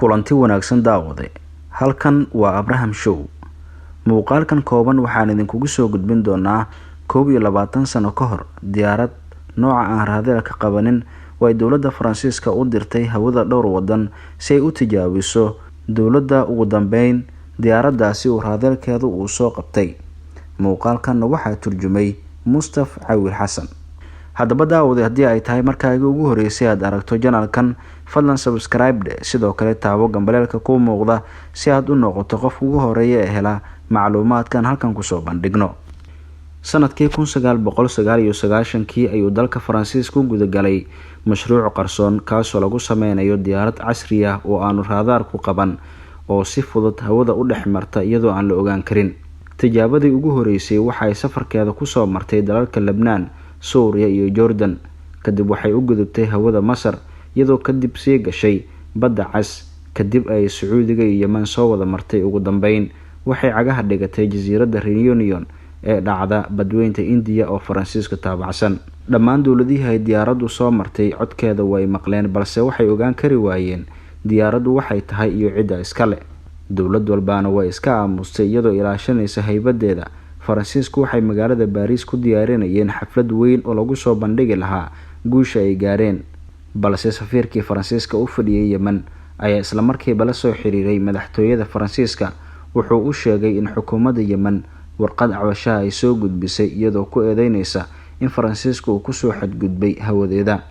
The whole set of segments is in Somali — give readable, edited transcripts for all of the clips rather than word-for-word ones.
kulanti wanaagsan daawade. Halkan waa Abraham Show. Muuqaalkan kooban waxaan idinkugu soo gudbin doonaa 21 sano ka hor diyaarad nooca aan raadaar ka qabanin way dawladda Faransiiska u dirtay hawada dhowr wadan si ay u tijaabiso dawladda ugu dambeyn diyaaraddaasi uu raadaarkeedu uu soo qabtay. Muuqaalkan waxaa turjumay Mustafa Cawil Xasan. Haddaba daawade, haddii ay tahay markaaga ugu horeysay aad aragto channelkan, fadlan subscribe sidoo kale taabo gambaleelka ku muuqda si aad u noqoto qof ugu horeeya ee hela macluumaadkan halkan ku soo bandhigno. Sanadkii 1999 ayuu dalka Faransiiska u gudagalay mashruuc qarsoon kaasoo lagu sameynayo diyaarad casri ah oo aanu raadaar ku qaban oo si fudud hawada u dhex marta iyadoo aan la ogaan karin. Tijaabadii ugu horeysay waxay safarkeeda ku soo martay dalalka Lebanon, Suuriya iyo Jordan. Kadib waxay u gudubtay hawada Masar iyadoo kadib sii gashay badda Cas. Kadib ay Sacuudiga iyo Yemen soo wada martay. Ugu dambeyn waxay cagaha dhigatay jasiiradda Reunion ee dhacda badweynta India oo Faransiiska taabacsan. Dhammaan dawladihii ay diyaaraddu soo martay codkeeda way maqleen, balse waxay ogaan kari waayeen diyaaraddu waxay tahay iyo cidda iska leh. Dawlad walbaana way iska aamustay iyadoo ilaashanaysa haybadeeda. Faransiisku waxay magaalada Paris ku diyaarinayeen xaflad weyn oo lagu soo bandhigi lahaa guusha ay gaareen, balse safiirkii Faransiiska u fadhiyay Yemen ayaa isla markiiba la soo xiriiray madaxtooyada Faransiiska. Wuxuu u sheegay in xukuumadda Yemen warqad cabasho ay soo gudbisay iyadoo ku eedeynaysa in Faransiisku uu ku soo xadgudbay hawadeeda.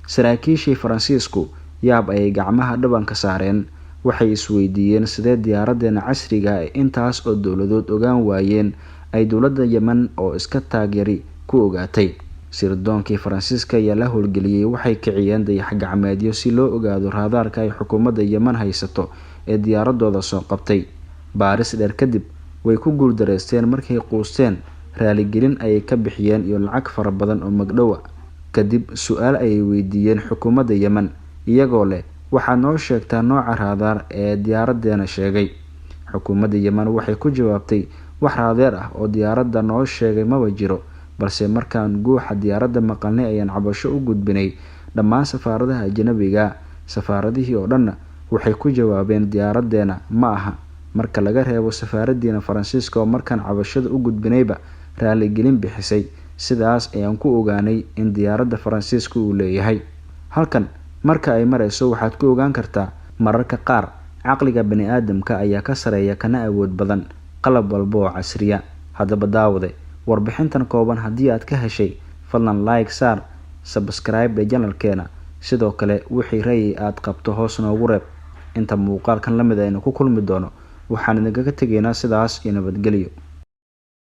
Saraakiishii Faransiisku yaab ay gacmaha dhabanka saareen. Waxay isweydiiyeen sidee diyaaraddeena casriga ah intaas oo dawladood ogaan waayeen ay dawladda Yemen oo iska taageeri ku ogaatay. Sirdoonkii Faransiiska ayaa la howlgeliyay. Waxay kiciyeen dayax-gacmeedyo si loo ogaado raadaarka ay xukuumadda Yemen haysato ee diyaaradooda soo qabtay. Baaris dheer kadib way ku guuldareysteen. Markay quusteen, raaligelin ayay ka bixiyeen iyo lacag fara badan oo magdhow. Kadib su'aal ayay weydiiyeen xukuumadda Yemen iyagoo leh waxaad noo sheegtaa nooca raadaar ee diyaaraddeena sheegay. Xukuumadda Yemen waxay ku jawaabtay wax raadaar ah oo diyaaradda noo sheegay maba jiro, balse markaan guuxa diyaaradda maqalnay ayaan cabasho u gudbinay dhammaan safaaradaha ajnabiga. Safaaradihii oo dhan waxay ku jawaabeen diyaaraddeena ma aha, marka laga reebo safaaradiina Faransiiska oo markaan cabashada u gudbinayba raaligelin bixisay. Sidaas ayaan ku ogaanay in diyaaradda Faransiiska uu leeyahay. Halkan marka ay marayso waxaad ku ogaan kartaa mararka qaar caqliga bani'aadamka ayaa ka sareeya kana awood badan qalab walba oo casriya. Haddaba daawade, warbixintan kooban haddii aad ka heshay, fadlan like saar, subscribe channelkeena, sidoo kale wixii ra'yi aad qabto hoos noogu reeb. Inta muuqaalkan la mid aynu ku kulmi doono, waxaan idinkaga tegaynaa sidaas iyo nabadgelyo.